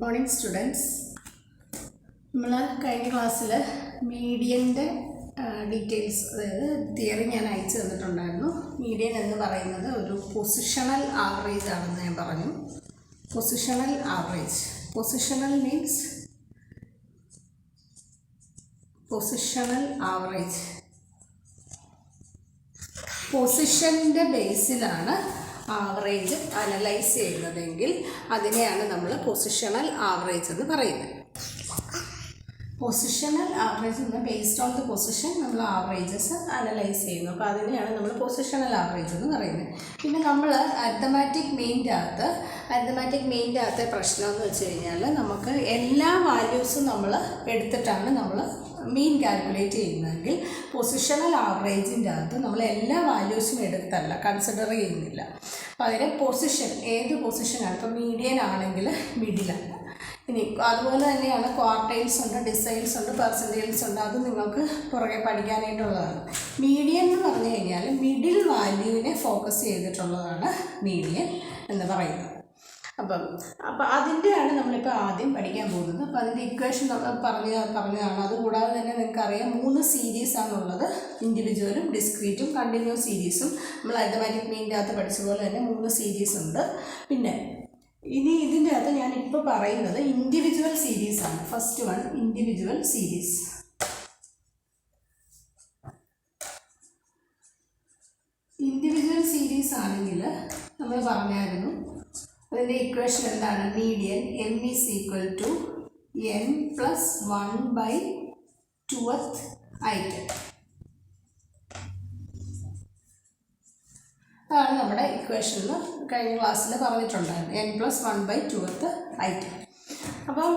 Good morning students. നമ്മൾ കഴിഞ്ഞ ക്ലാസ്സിൽ മീഡിയൻ്റെ ഡീറ്റെയിൽസ് അതായത് തിയറി ഞാൻ അയച്ചു തന്നിട്ടുണ്ടായിരുന്നു. മീഡിയൻ എന്ന് പറയുന്നത് ഒരു പൊസിഷണൽ ആവറേജ് ആണെന്ന് ഞാൻ പറഞ്ഞു. Positional average, positional means positional average പൊസിഷൻ്റെ ബേസിലാണ് ആവറേജ് അനലൈസ് ചെയ്യുന്നതെങ്കിൽ അതിനെയാണ് നമ്മൾ പൊസിഷണൽ ആവറേജ് എന്ന് പറയുന്നത്. പൊസിഷണൽ ആവറേജ് എന്ന് ബേസ്ഡ് ഓൺ ദ പൊസിഷൻ നമ്മൾ ആവറേജസ് അനലൈസ് ചെയ്യുന്നു. അപ്പോൾ അതിനെയാണ് നമ്മൾ പൊസിഷണൽ ആവറേജ് എന്ന് പറയുന്നത്. പിന്നെ നമ്മൾ അരിത്തമാറ്റിക് മീനിൻ്റെ അകത്തെ പ്രശ്നം എന്ന് വെച്ച് കഴിഞ്ഞാൽ നമുക്ക് എല്ലാ വാല്യൂസും നമ്മൾ എടുത്തിട്ടാണ് നമ്മൾ മീൻ കാൽക്കുലേറ്റ് ചെയ്യുന്നതെങ്കിൽ പൊസിഷണൽ ആവറേജിൻ്റെ അകത്ത് നമ്മൾ എല്ലാ വാല്യൂസും എടുത്തല്ല, കൺസിഡർ ചെയ്യുന്നില്ല. അപ്പോൾ അതിന് പൊസിഷൻ, ഏത് പൊസിഷനാണ്, ഇപ്പോൾ മീഡിയൻ ആണെങ്കിൽ മിഡിലാണ്. ഇനി അതുപോലെ തന്നെയാണ് ക്വാർട്ടൈൽസ് ഉണ്ട്, ഡിസൈൽസ് ഉണ്ട്, പെർസെൻറ്റൈൽസ് ഉണ്ട്. അത് നിങ്ങൾക്ക് പുറകെ പഠിക്കാനായിട്ടുള്ളതാണ്. മീഡിയൻ എന്ന് പറഞ്ഞു കഴിഞ്ഞാൽ മിഡിൽ വാല്യൂവിനെ ഫോക്കസ് ചെയ്തിട്ടുള്ളതാണ് മീഡിയൻ എന്ന് പറയുന്നത്. അപ്പം അതിൻ്റെയാണ് നമ്മളിപ്പോൾ ആദ്യം പഠിക്കാൻ പോകുന്നത്. അപ്പോൾ അതിൻ്റെ ഇക്വേഷൻ പറഞ്ഞതാണ്. അതുകൂടാതെ തന്നെ നിങ്ങൾക്കറിയാം 3 സീരീസാണുള്ളത്, ഇൻഡിവിജ്വലും ഡിസ്ക്രീറ്റും കണ്ടിന്യൂസ് സീരീസും. നമ്മൾ അരിത്തമാറ്റിക് മീനിൻ്റെ അകത്ത് പഠിച്ച പോലെ തന്നെ 3 സീരീസ് ഉണ്ട്. പിന്നെ ഇനി ഇതിൻ്റെ അകത്ത് ഞാനിപ്പോൾ പറയുന്നത് ഇൻഡിവിജ്വൽ സീരീസാണ്. First one individual series. Individual series ആണെങ്കിൽ നമ്മൾ പറഞ്ഞായിരുന്നു അതിൻ്റെ ഇക്വേഷൻ എന്താണ്? Median m is equal to n plus 1/2th item. അതാണ് നമ്മുടെ ഇക്വേഷനിൽ കഴിഞ്ഞ ക്ലാസ്സിൽ പറഞ്ഞിട്ടുണ്ടായിരുന്നു, n plus 1/2th item. അപ്പം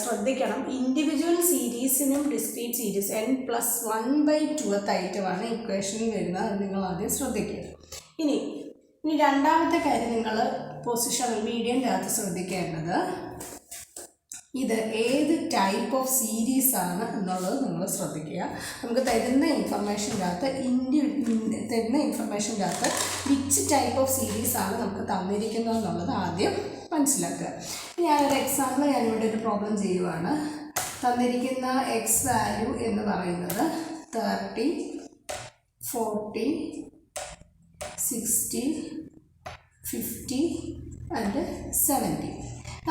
ശ്രദ്ധിക്കണം, ഇൻഡിവിജ്വൽ സീരീസിനും discrete series n plus 1/2th ഐറ്റമാണ് ഇക്വേഷനിൽ വരുന്നത്. അത് നിങ്ങൾ ആദ്യം ശ്രദ്ധിക്കുക. ഇനി രണ്ടാമത്തെ കാര്യം, നിങ്ങൾ പൊസിഷണൽ മീഡിയൻ്റെ അകത്ത് ശ്രദ്ധിക്കേണ്ടത് ഇത് ഏത് ടൈപ്പ് ഓഫ് സീരീസ് ആണ് എന്നുള്ളത് നിങ്ങൾ ശ്രദ്ധിക്കുക. നമുക്ക് തരുന്ന ഇൻഫർമേഷൻ്റെ അകത്ത് വിച്ച് ടൈപ്പ് ഓഫ് സീരീസ് ആണ് നമുക്ക് തന്നിരിക്കുന്നത് എന്നുള്ളത് ആദ്യം മനസ്സിലാക്കുക. ഞാനൊരു എക്സാമ്പിൾ ഞാനിവിടെ ഒരു പ്രോബ്ലം ചെയ്യുവാണ്. തന്നിരിക്കുന്ന എക്സ് വാല്യൂ എന്ന് പറയുന്നത് 30, 40, 60, 50 ആൻഡ് 70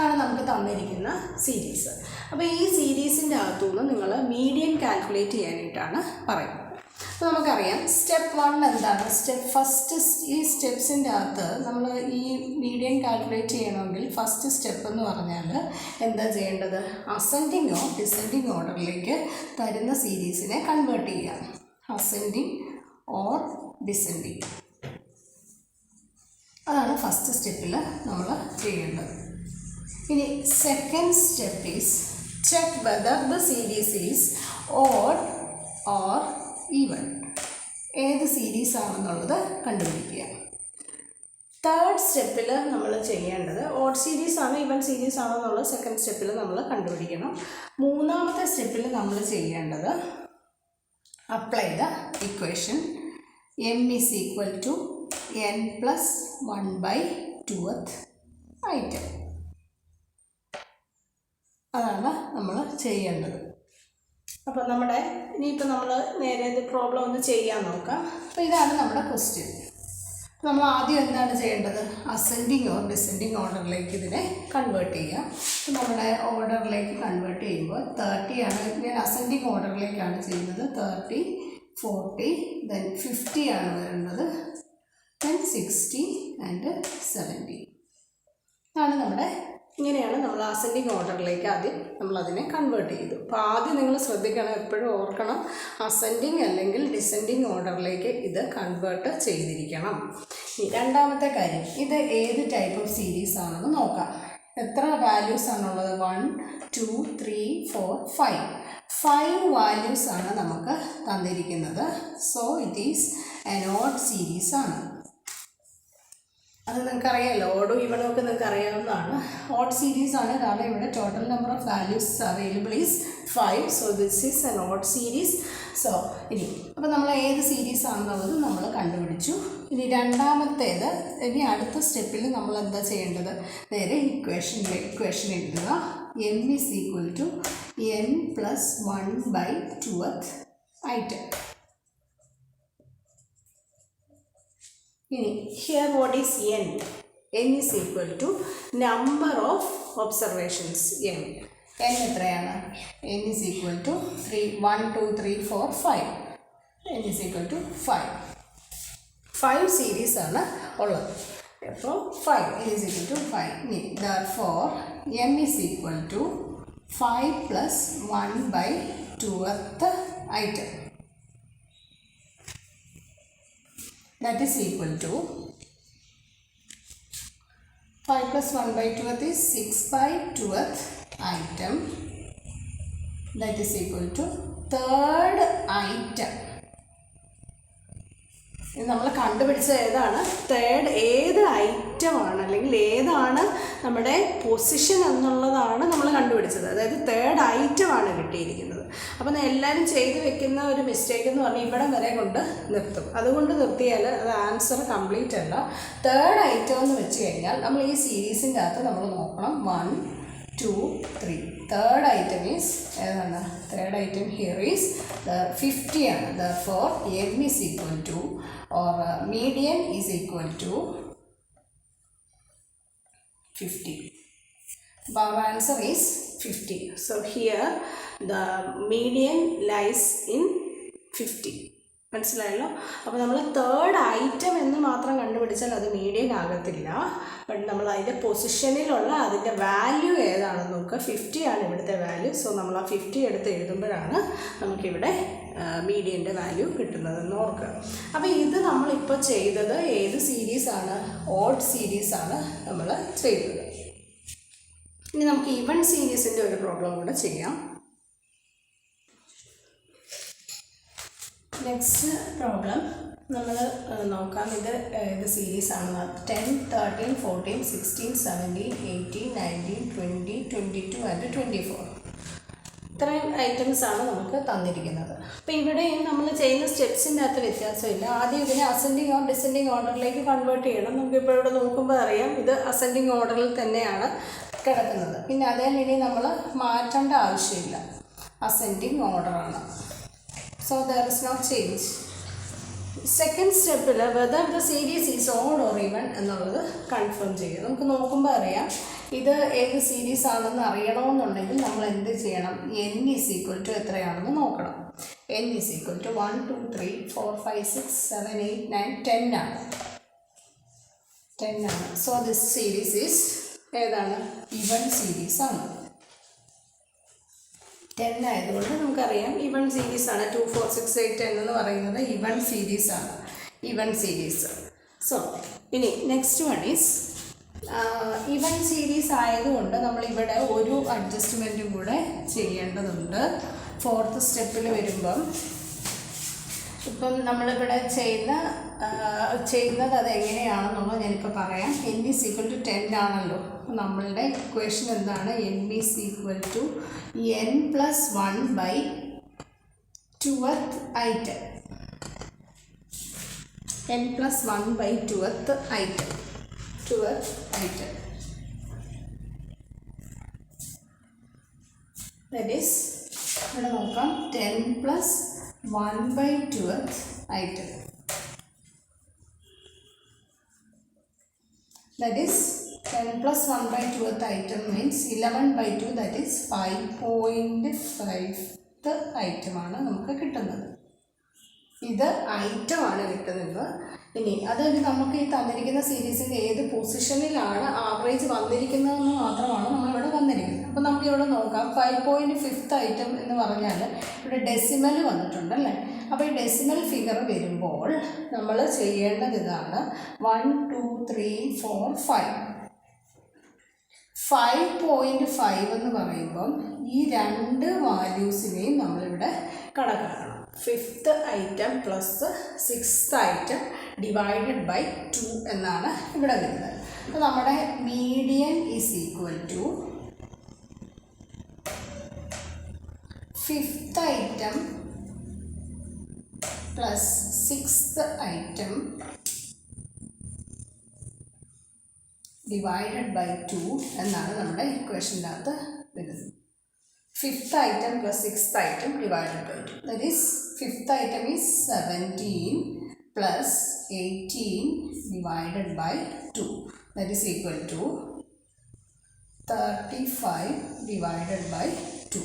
ആണ് നമുക്ക് തന്നിരിക്കുന്ന സീരീസ്. അപ്പോൾ ഈ സീരീസിൻ്റെ അകത്തുനിന്ന് നിങ്ങൾ മീഡിയൻ കാൽക്കുലേറ്റ് ചെയ്യാനായിട്ടാണ് പറയുന്നത്. അപ്പോൾ നമുക്കറിയാം സ്റ്റെപ്പ് 1 എന്താണ്? ഫസ്റ്റ് ഈ സ്റ്റെപ്സിൻ്റെ അകത്ത് നമ്മൾ ഈ മീഡിയൻ കാൽക്കുലേറ്റ് ചെയ്യണമെങ്കിൽ ഫസ്റ്റ് സ്റ്റെപ്പ് എന്ന് പറഞ്ഞാൽ എന്താ ചെയ്യേണ്ടത്? അസെൻഡിങ്ങോ ഡിസെൻഡിങ് ഓർഡറിലേക്ക് തരുന്ന സീരീസിനെ കൺവേർട്ട് ചെയ്യുക. അസെൻഡിങ് ഓർ ഡിസെൻഡിങ്, അതാണ് ഫസ്റ്റ് സ്റ്റെപ്പിൽ നമ്മൾ ചെയ്യേണ്ടത്. ഇനി second step is check whether the series is odd or even. ഏത് സീരീസ് ആണെന്നുള്ളത് കണ്ടുപിടിക്കുക. തേർഡ് സ്റ്റെപ്പിൽ നമ്മൾ ചെയ്യേണ്ടത് ഓഡ് സീരീസ് ആണോ ഈവൻ സീരീസ് ആണോ എന്നുള്ളത് സെക്കൻഡ് സ്റ്റെപ്പിൽ നമ്മൾ കണ്ടുപിടിക്കണം. മൂന്നാമത്തെ സ്റ്റെപ്പിൽ നമ്മൾ ചെയ്യേണ്ടത് apply the equation m is equal to n plus 1/2th item. അതാണ് നമ്മൾ ചെയ്യേണ്ടത്. അപ്പോൾ ഇനിയിപ്പോൾ നമ്മൾ നേരെ ഇത് പ്രോബ്ലം ഒന്ന് ചെയ്യാൻ നോക്കാം. അപ്പോൾ ഇതാണ് നമ്മുടെ ക്വസ്റ്റ്യൻ. നമ്മൾ ആദ്യം എന്താണ് ചെയ്യേണ്ടത്? അസെൻഡിങ് ഓർ ഡിസെൻഡിങ് ഓർഡറിലേക്ക് ഇതിനെ കൺവേർട്ട് ചെയ്യാം. അപ്പോൾ നമ്മുടെ ഓർഡറിലേക്ക് കൺവേർട്ട് ചെയ്യുമ്പോൾ 30 ആണ്. ഞാൻ അസെൻഡിങ് ഓർഡറിലേക്കാണ് ചെയ്യുന്നത്. 30, 40, then 50 ആണ് വരുന്നത്, then 60 ആൻഡ് 70 ആണ് ഇങ്ങനെയാണ് നമ്മൾ അസെൻഡിങ് ഓർഡറിലേക്ക് ആദ്യം നമ്മളതിനെ കൺവേർട്ട് ചെയ്തു. അപ്പോൾ ആദ്യം നിങ്ങൾ ശ്രദ്ധിക്കണം, എപ്പോഴും ഓർക്കണം, അസെൻഡിങ് അല്ലെങ്കിൽ ഡിസെൻഡിങ് ഓർഡറിലേക്ക് ഇത് കൺവേർട്ട് ചെയ്തിരിക്കണം. രണ്ടാമത്തെ കാര്യം, ഇത് ഏത് ടൈപ്പ് ഓഫ് സീരീസ് ആണെന്ന് നോക്കാം. എത്ര വാല്യൂസ് ആണുള്ളത്? 1, 2, 3, 4, 5 വാല്യൂസ് ആണ് നമുക്ക് തന്നിരിക്കുന്നത്. So it is an odd series ആണ്. അത് നിങ്ങൾക്കറിയാമല്ലോ, ഓടും ഈവനും ഒക്കെ നിങ്ങൾക്ക് അറിയാവുന്നതാണ്. ഓഡ് സീരീസ് ആണ്, കാരണം ഇവിടെ total number of values available is 5. So this is an odd series. So അപ്പോൾ നമ്മൾ ഏത് സീരീസ് ആണെന്നുള്ളത് നമ്മൾ കണ്ടുപിടിച്ചു. ഇനി രണ്ടാമത്തേത്, ഇനി അടുത്ത സ്റ്റെപ്പിൽ നമ്മൾ എന്താ ചെയ്യേണ്ടത്? നേരെ ഇക്വേഷൻ എഴുതുക. m is equal to n plus 1/2th item. ഇനി here what is n? n is equal to number of observations. n എത്രയാണ്? n is equal to 1 2 3 4 5. n is equal to 5 series ആണ് ഉള്ളത്. അപ്പോൾ 5 ഈസ് ഈക്വൽ ടു 5. ഇനി therefore m is equal to 5 plus 1/2th item. That is equal to 5 plus 1/2th is 6/2th item. That is equal to third item. ഇത് നമ്മൾ കണ്ടുപിടിച്ചത് ഏതാണ്? Third ഏത് ഐറ്റമാണ് അല്ലെങ്കിൽ ഏതാണ് നമ്മുടെ പൊസിഷൻ എന്നുള്ളതാണ് നമ്മൾ കണ്ടുപിടിച്ചത്. അതായത് തേർഡ് ഐറ്റമാണ് കിട്ടിയിരിക്കുന്നത്. അപ്പം എല്ലാവരും ചെയ്ത് വെക്കുന്ന ഒരു മിസ്റ്റേക്ക് എന്ന് പറഞ്ഞാൽ ഇവിടം വരെ കൊണ്ട് നിർത്തും. അതുകൊണ്ട് നിർത്തിയാൽ അത് ആൻസർ കംപ്ലീറ്റ് അല്ല. തേർഡ് ഐറ്റം എന്ന് വെച്ച് കഴിഞ്ഞാൽ നമ്മൾ ഈ സീരീസിൻ്റെ അകത്ത് നമ്മൾ നോക്കണം 1 2 3. തേർഡ് ഐറ്റം ഈസ് ഏതാണ്? തേർഡ് ഐറ്റം ഹിയർ ഈസ് 50 ആണ്. therefore m ഈസ് ഈക്വൽ ടു or median is equal to 50. Our answer is 50. So here the median lies in 50. മനസ്സിലായല്ലോ? അപ്പോൾ നമ്മൾ തേർഡ് ഐറ്റം എന്ന് മാത്രം കണ്ടുപിടിച്ചാൽ അത് മീഡിയൻ ആകത്തില്ല. ബട്ട് നമ്മൾ അതിൻ്റെ പൊസിഷനിലുള്ള അതിൻ്റെ വാല്യൂ ഏതാണെന്ന് നോക്കുക. 50 ആണ് ഇവിടുത്തെ വാല്യൂ. സോ നമ്മൾ ആ 50 എടുത്ത് എഴുതുമ്പോഴാണ് നമുക്കിവിടെ മീഡിയൻ്റെ വാല്യൂ കിട്ടുന്നതെന്ന് ഓർക്കുക. അപ്പോൾ ഇത് നമ്മളിപ്പോൾ ചെയ്തത് ഏത് സീരീസാണ്? ഓഡ് സീരീസാണ് നമ്മൾ ചെയ്തത്. ഇനി നമുക്ക് ഈവൻ സീരീസിൻ്റെ ഒരു പ്രോബ്ലം കൂടെ ചെയ്യാം. നെക്സ്റ്റ് പ്രോബ്ലം നമ്മൾ നോക്കാം. ഇത് സീരീസാണ്. 10 13 14 16 17 18 19 20 22 ആൻഡ് 24. ഇത്രയും ഐറ്റംസാണ് നമുക്ക് തന്നിരിക്കുന്നത്. അപ്പോൾ ഇവിടെ നമ്മൾ ചെയ്യുന്ന സ്റ്റെപ്സിൻ്റെ അകത്ത് വ്യത്യാസമില്ല. ആദ്യം ഇതിനെ അസെൻഡിങ് ഓർ ഡിസെൻഡിങ് ഓർഡറിലേക്ക് കൺവേർട്ട് ചെയ്യണം. നമുക്കിപ്പോൾ ഇവിടെ നോക്കുമ്പോൾ അറിയാം ഇത് അസെൻഡിങ് ഓർഡറിൽ തന്നെയാണ് കിടക്കുന്നത്. പിന്നെ അതേ ഇനി നമ്മൾ മാറ്റേണ്ട ആവശ്യമില്ല. അസെൻഡിങ് ഓർഡറാണ്. So there is no change. Second സ്റ്റെപ്പിൽ whether the series is odd or even എന്നുള്ളത് കൺഫേം ചെയ്യുക. നമുക്ക് നോക്കുമ്പോൾ അറിയാം ഇത് ഏത് സീരീസ് ആണെന്ന് അറിയണമെന്നുണ്ടെങ്കിൽ നമ്മൾ എന്ത് ചെയ്യണം? n ഈസ് ഈക്വൽ ടു എത്രയാണെന്ന് നോക്കണം. n ഈസ് ഈക്വൽ ടു 1 2 3 4 5 6 7 8 9 10 ആണ്. 10 ആണ്. സോ ദിസ് സീരീസ് ഈസ് ഏതാണ്? ഈവൻ സീരീസ് ആണ്. 10 ആയതുകൊണ്ട് നമുക്കറിയാം ഈവൻ സീരീസാണ്. 2 4 6 8 10 എന്ന് പറയുന്നത് ഈവൻ സീരീസാണ്. Even series. സോ ഇനി next one is even series ആയതുകൊണ്ട് നമ്മളിവിടെ ഒരു അഡ്ജസ്റ്റ്മെൻറ്റും കൂടെ ചെയ്യേണ്ടതുണ്ട്. ഫോർത്ത് സ്റ്റെപ്പിൽ വരുമ്പം ഇപ്പം നമ്മളിവിടെ ചെയ്യുന്നത് അതെങ്ങനെയാണെന്നുള്ളത് ഞാനിപ്പോൾ പറയാം. n ഈസ് ഈക്വൽ ടു 10 ആണല്ലോ. നമ്മളുടെ ഇക്വേഷൻ എന്താണ്? n is equal to n plus 1/2th item. n plus 1/2th item. That is ഇവിടെ നോക്കാം 10 plus 1/2th item. That is 10 plus 1/2th item means 11/2. That is 5.5th item ആണ് നമുക്ക് കിട്ടുന്നത്. ഇത് item ആണ് കിട്ടുന്നത്. ഇനി അതായത് നമുക്ക് ഈ തന്നിരിക്കുന്ന സീരീസിൻ്റെ ഏത് പൊസിഷനിലാണ് ആവറേജ് വന്നിരിക്കുന്നതെന്ന് മാത്രമാണ് നമ്മളിവിടെ വന്നിരിക്കുന്നത്. അപ്പോൾ നമുക്കിവിടെ നോക്കാം 5.5th ഐറ്റം എന്ന് പറഞ്ഞാൽ ഇവിടെ ഡെസിമൽ വന്നിട്ടുണ്ടല്ലേ. അപ്പോൾ ഈ ഡെസിമൽ ഫിഗർ വരുമ്പോൾ നമ്മൾ ചെയ്യേണ്ടത് ഇതാണ്. 1 2 3 4 5. 5.5 എന്ന് പറയുമ്പം ഈ രണ്ട് വാല്യൂസിനെയും നമ്മളിവിടെ കണക്കാക്കണം. 5th item plus 6th item divided by 2 എന്നാണ് ഇവിടെ വരുന്നത്. അപ്പോൾ നമ്മുടെ median is equal to 5th item plus 6th item divided by 2 എന്നാണ് നമ്മുടെ ഇക്വേഷൻ്റെ അകത്ത് വരുന്നത്. Fifth item plus sixth item divided by 2. That is, fifth item is 17 plus 18 divided by 2. That is equal to 35 divided by 2.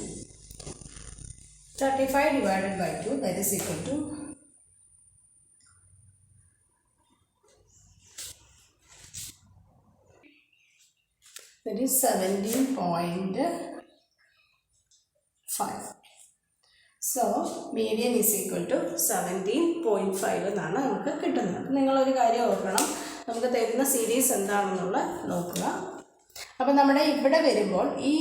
35 divided by 2, that is equal to that is 17.5. So median is equal to 17.5 എന്നാണ് നമുക്ക് കിട്ടുന്നത്. അപ്പം നിങ്ങളൊരു കാര്യം ഓർക്കണം, നമുക്ക് തരുന്ന series എന്താണെന്നുള്ള നോക്കുക. അപ്പം നമ്മുടെ ഇവിടെ വരുമ്പോൾ ഈ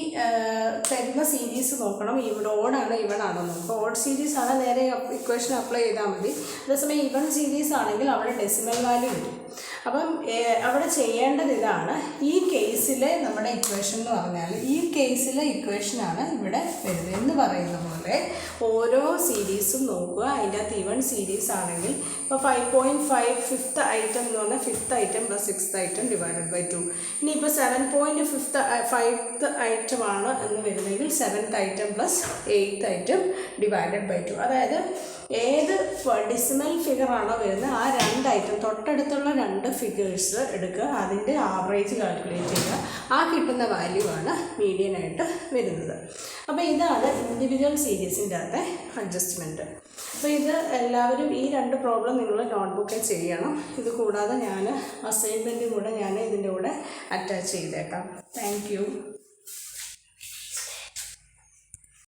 തരുന്ന സീരീസ് നോക്കണം, ഇവിടെ ഓടാണ് ഇവണാണോ നോക്കുക. ഓഡ് സീരീസ് ആണ് നേരെ ഇക്വേഷൻ അപ്ലൈ ചെയ്താൽ മതി. അതേസമയം ഇവൺ സീരീസ് ആണെങ്കിൽ അവിടെ ഡെസിമൽ വാല്യൂ വരും. അപ്പം അവിടെ ചെയ്യേണ്ടത് ഇതാണ്. ഈ കേസിലെ നമ്മുടെ ഇക്വേഷൻ എന്ന് പറഞ്ഞാൽ ഈ കേസിലെ ഇക്വേഷനാണ് ഇവിടെ വരുന്നത് എന്ന് പറയുന്ന പോലെ ഓരോ സീരീസും നോക്കുക. അതിൻ്റെ അകത്ത് ഇവൺ സീരീസ് ആണെങ്കിൽ ഇപ്പോൾ 5.5 ഫിഫ്ത്ത് ഐറ്റം എന്ന് പറഞ്ഞാൽ fifth item plus sixth item divided by 2. ഇനിയിപ്പോൾ 7.5th ഐറ്റം ആണ് എന്ന് വരുന്നെങ്കിൽ 7th item plus 8th item divided by 2. അതായത് ഏത് ഡെസിമൽ ഫിഗർ ആണോ വരുന്നത് ആ രണ്ട് ഐറ്റം തൊട്ടടുത്തുള്ള രണ്ട് ഫിഗേഴ്സ് എടുക്കുക, അതിൻ്റെ ആവറേജ് കാൽക്കുലേറ്റ് ചെയ്യുക, ആ കിട്ടുന്ന വാല്യൂ ആണ് മീഡിയൻ ആയിട്ട് വരുന്നത്. അപ്പോൾ ഇതാണ് ഇൻഡിവിജ്വൽ സീരീസിൻ്റെ അകത്തെ അഡ്ജസ്റ്റ്മെൻറ്റ്. അപ്പോൾ ഇത് എല്ലാവരും ഈ രണ്ട് പ്രോബ്ലം നിങ്ങൾ നോട്ട്ബുക്കിൽ ചെയ്യണം. ഇത് കൂടാതെ ഞാൻ അസൈൻമെൻറ്റും കൂടെ ഞാൻ ഇതിൻ്റെ കൂടെ അറ്റാച്ച് ചെയ്തേക്കാം. Thank you.